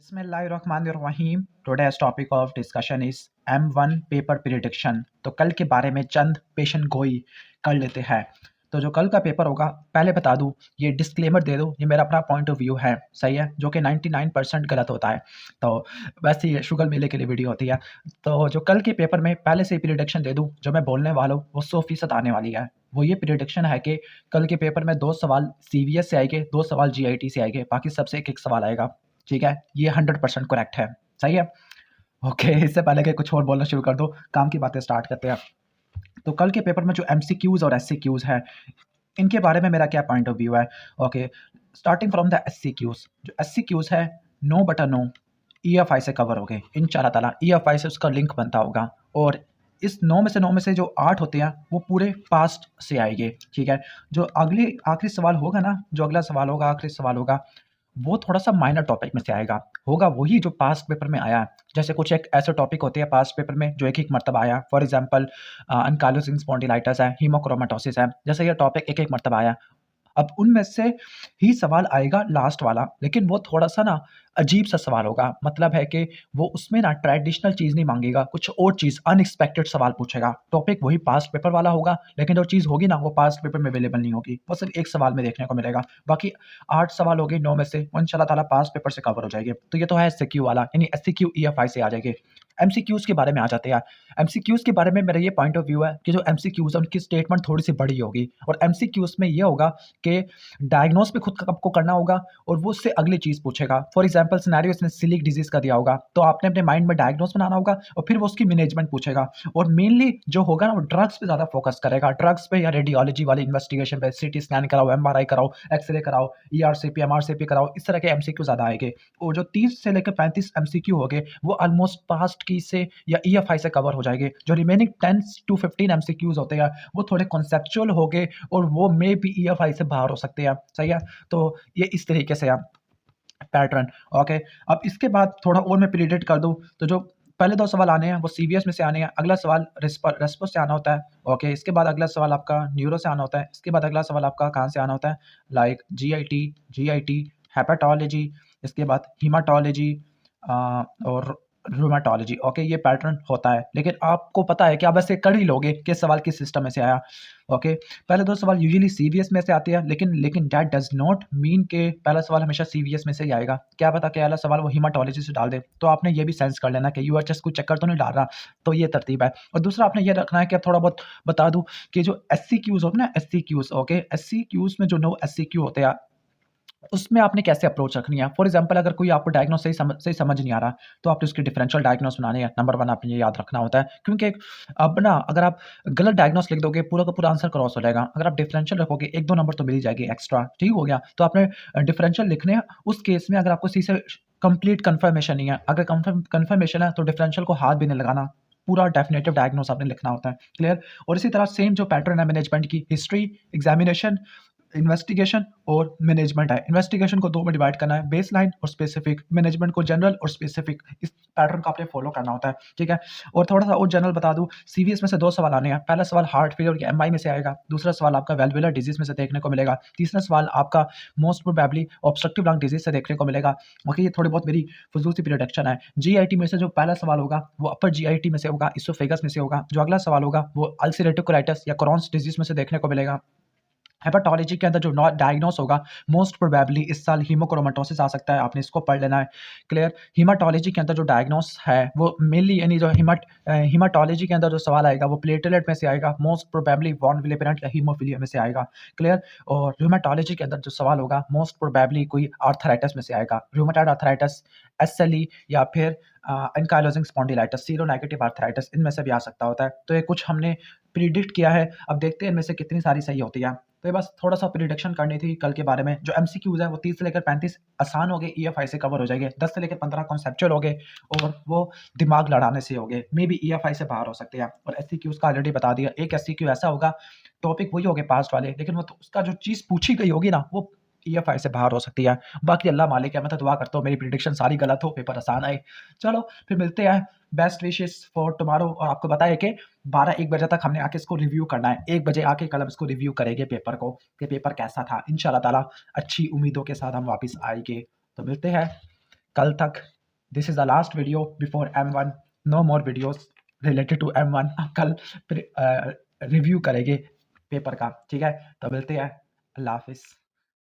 बिस्मिल्लाहिर्रहमानिर्रहीम। Today's topic of discussion is M1 paper prediction. तो कल के बारे में चंद पेशन गोई कर लेते हैं। तो जो कल का पेपर होगा, पहले बता दूं, ये डिस्क्लेमर दे दूं, ये मेरा अपना पॉइंट ऑफ व्यू है, सही है, जो कि 99% गलत होता है। तो वैसे ये शुगर मेले के लिए वीडियो होती है। तो जो कल के पेपर में पहले से ही प्रिडिक्शन दे दूं, जो मैं बोलने वाला हूँ वो 100% आने वाली है। वो ये प्रिडिक्शन है कि कल के पेपर में 2 सवाल CVS से आएंगे, 2 सवाल GIT से आएंगे, बाकी सबसे एक एक सवाल आएगा। ठीक है, ये 100% करेक्ट है, सही है। ओके, इससे पहले कि कुछ और बोलना शुरू कर दो, काम की बातें स्टार्ट करते हैं। तो कल के पेपर में जो MCQs और SCQs है, इनके बारे में मेरा क्या पॉइंट ऑफ व्यू है। Okay, starting from the SCQs। जो SCQs है, नो बटा नो EFI से कवर हो गए इंशाल्लाह ताला। EFI से उसका लिंक बनता होगा, और इस 9 में से जो 8 होते हैं वो पूरे पास्ट से आएंगे। ठीक है, जो अगली आखिरी सवाल होगा ना, जो अगला सवाल होगा, आखिरी सवाल होगा, वो थोड़ा-सा माइनर टॉपिक में से आएगा। होगा वही जो पास्ट पेपर में आया है। जैसे कुछ एक ऐसे टॉपिक होते हैं पास्ट पेपर में जो एक-एक मर्तबा आया। फॉर एग्ज़ाम्पल एनकाइलोसिंग स्पॉन्डिलाइटिस है, हीमोक्रोमेटोसिस है। जैसे ये टॉपिक एक-एक मर्तबा आया। अब उनमें से ही सवाल आएगा लास्ट वाला, लेकिन वो थोड़ा-सा ना अजीब-सा सवाल होगा। मतलब है कि वो उसमें ना ट्रेडिशनल चीज़ नहीं माँगेगा, कुछ और चीज़ अनएक्सपेक्टेड सवाल पूछेगा। टॉपिक वही पास्ट पेपर वाला होगा, लेकिन जो चीज़ होगी ना वो पास्ट पेपर में अवेलेबल नहीं होगी। वो सिर्फ़ एक सवाल में देखने को मिलेगा। बाकी 8 सवाल हो गए 9 में से, वो इंशाल्लाह ताला पास्ट पेपर से कवर हो जाएँगे। तो ये तो है एससीक्यू वाला, यानी एससीक्यू EFI से आ जाएँगे। एमसीक्यूज़ के बारे में आ जाते हैं। एमसीक्यूज़ के बारे में मेरा ये पॉइंट ऑफ व्यू है कि जो एमसीक्यूज़ है उनकी स्टेटमेंट थोड़ी-सी बड़ी होगी, और एमसीक्यूज़ में ये होगा कि डायग्नोस भी खुद आपको करना होगा, और वो उससे अगली चीज़ पूछेगा। फॉर एग्जांपल सिनेरियो इसने सिलिक डिजीज़ का दिया होगा, तो आपने अपने माइंड में डायग्नोस बनाना होगा, और फिर वो उसकी मैनेजमेंट पूछेगा। और मेनली जो होगा ना वो ड्रग्स पे ज़्यादा फोकस करेगा, ड्रग्स पे या रेडियोलॉजी वाली इन्वेस्टिगेशन पे, सीटी स्कैन कराओ, MRI कराओ, एक्सरे कराओ, ERCP, MRCP कराओ, इस तरह के एमसीक्यू ज़्यादा आएँगे। और जो 30 से लेकर 35 एमसीक्यू हो गए, वो ऑलमोस्ट पास्ट की से या EFI से कवर हो जाएँगे। जो रिमेनिंग 10 टू 15 एमसीक्यूज़ होते हैं, वो थोड़े कॉन्सेप्चुअल हो गए, और वो मे बी EFI से बाहर हो सकते हैं, सही है। तो ये इस तरीके से आप पैटर्न। ओके, अब इसके बाद थोड़ा और मैं प्रिडिक्ट कर दूं, तो जो पहले 2 सवाल आने हैं वो CVS में से आने हैं। अगला सवाल रेस्पो से आना होता है। ओके, इसके बाद अगला सवाल आपका न्यूरो से आना होता है। इसके बाद अगला सवाल आपका कहाँ से आना होता है, लाइक GIT, हेपेटोलॉजी, इसके बाद हीमाटोलॉजी और रूमेटोलॉजी। ओके, ये पैटर्न होता है, लेकिन आपको पता है कि आप ऐसे कर ही लोगे कि सवाल किस सिस्टम में से आया। ओके, पहले 2 सवाल यूजुअली CVS में से आते हैं, लेकिन दैट डज़ नॉट मीन कि पहला सवाल हमेशा CVS में से ही आएगा। क्या पता कि अगला सवाल वो हीमाटोलॉजी से डाल दे, तो आपने ये भी सेंस कर लेना कि यूएचएस कोई चक्कर तो नहीं डाल रहा। तो ये तरतीब है। और दूसरा आपने ये रखना है कि थोड़ा बहुत बता दूँ कि जो एससीक्यूज़ होते हैं ना, एससीक्यूज़, ओके, एससीक्यूज़ में जो 9 एससीक्यू होते हैं, उसमें आपने कैसे अप्रोच रखनी है। फॉर एग्जांपल अगर कोई आपको डायग्नोस सही समझ नहीं आ रहा, तो आपने उसके डिफरेंशियल डायग्नोस बनाने हैं। नंबर 1 आपने ये याद रखना होता है, क्योंकि अब ना अगर आप गलत डायग्नोस लिख दोगे, पूरा का पूरा आंसर क्रॉस हो जाएगा। अगर आप डिफरेंशियल रखोगे, 1-2 नंबर तो मिल ही जाएगी एक्स्ट्रा, ठीक हो गया। तो आपने डिफरेंशियल लिखने हैं। उस केस में अगर आपको सही से कंप्लीट कंफर्मेशन नहीं है, अगर कंफर्मेशन है तो डिफरेंशियल को हाथ भी नहीं लगाना, पूरा डेफिनेटिव डायग्नोस आपने लिखना होता है। क्लियर? और इसी तरह सेम जो पैटर्न है मैनेजमेंट की, हिस्ट्री, एग्जामिनेशन, इन्वेस्टिगेशन और मैनेजमेंट है। इन्वेस्टिगेशन को 2 में डिवाइड करना है, बेसलाइन और स्पेसिफिक। मैनेजमेंट को जनरल और स्पेसिफिक। इस पैटर्न को आपने फॉलो करना होता है, ठीक है। और थोड़ा-सा और जनरल बता दूँ, CVS में से 2 सवाल आने हैं। पहला सवाल हार्ट फेलियर के MI में से आएगा, दूसरा सवाल आपका वैल्वुलर डिजीज़ में से देखने को मिलेगा, तीसरा सवाल आपका most probably obstructive lung disease से देखने को मिलेगा। ओके, ये थोड़ी बहुत मेरी फुज़ूल सी प्रेडिक्शन है। GIT में से जो पहला सवाल होगा वो अपर GIT में से होगा, इसोफेगस में से होगा। जो अगला सवाल होगा वो अल्सरेटिव कोलाइटिस या क्रॉन्स डिजीज़ में से देखने को मिलेगा। हेपेटोलॉजी के अंदर जो नॉट डायग्नोस होगा, मोस्ट प्रोबेबली इस साल हीमोक्रोमेटोसिस आ सकता है, आपने इसको पढ़ लेना है। क्लियर? हीमाटोलॉजी के अंदर जो डायग्नोस है वो मेनली, यानी जो हीमाटोलॉजी के अंदर जो सवाल आएगा वो प्लेटलेट में से आएगा, मोस्ट प्रोबेबली वॉन विलेपेरेंट या हीमोफिलिया में से आएगा। क्लियर? और रूमेटोलॉजी के अंदर जो सवाल होगा मोस्ट प्रोबेबली कोई आर्थराइटिस में से आएगा, रूमेटॉइड आर्थराइटिस, SLE, या फिर एनकाइलोजिंग स्पॉन्डिलाइटिस, सीरोनेगेटिव आर्थराइटिस, इनमें से भी आ सकता होता है। तो ये कुछ हमने प्रिडिक्ट किया है, अब देखते हैं इनमें से कितनी सारी सही होती है। तो ये बस थोड़ा-सा प्रिडिक्शन करनी थी कल के बारे में। जो एमसीक्यूज़ है वो 30 से लेकर 35 आसान हो गए, EFI से कवर हो जाएँगे। 10 से लेकर 15 कॉन्सेप्चुअल हो गए, और वो दिमाग लड़ाने से हो गए। मे बी EFI से बाहर हो सकते हैं। और एससीक्यूज़ का ऑलरेडी बता दिया, एक एससीक्यू ऐसा होगा, टॉपिक वही होंगे पास्ट वाले, लेकिन वो तो उसका जो चीज़ पूछी गई होगी ना, वो EFI से बाहर हो सकती है। बाकी अल्लाह मालिक है, मैं तो दुआ करता हूँ मेरी प्रिडिक्शन सारी गलत हो, पेपर आसान आए। चलो फिर मिलते हैं। Best wishes for tomorrow. और आपको बताया कि 12-1 बजे तक हमने आके इसको रिव्यू करना है। 1 बजे आके कल हम इसको रिव्यू करेंगे पेपर को, कि पेपर कैसा था। इंशाल्लाह ताला अच्छी उम्मीदों के साथ हम वापस आएँगे। तो मिलते हैं। कल तक this is the last video before M1, no more videos related to M1। अब कल रिव्यू करेंगे पेपर का, ठीक है? तो मिलते हैं, अल्लाह हाफिज़।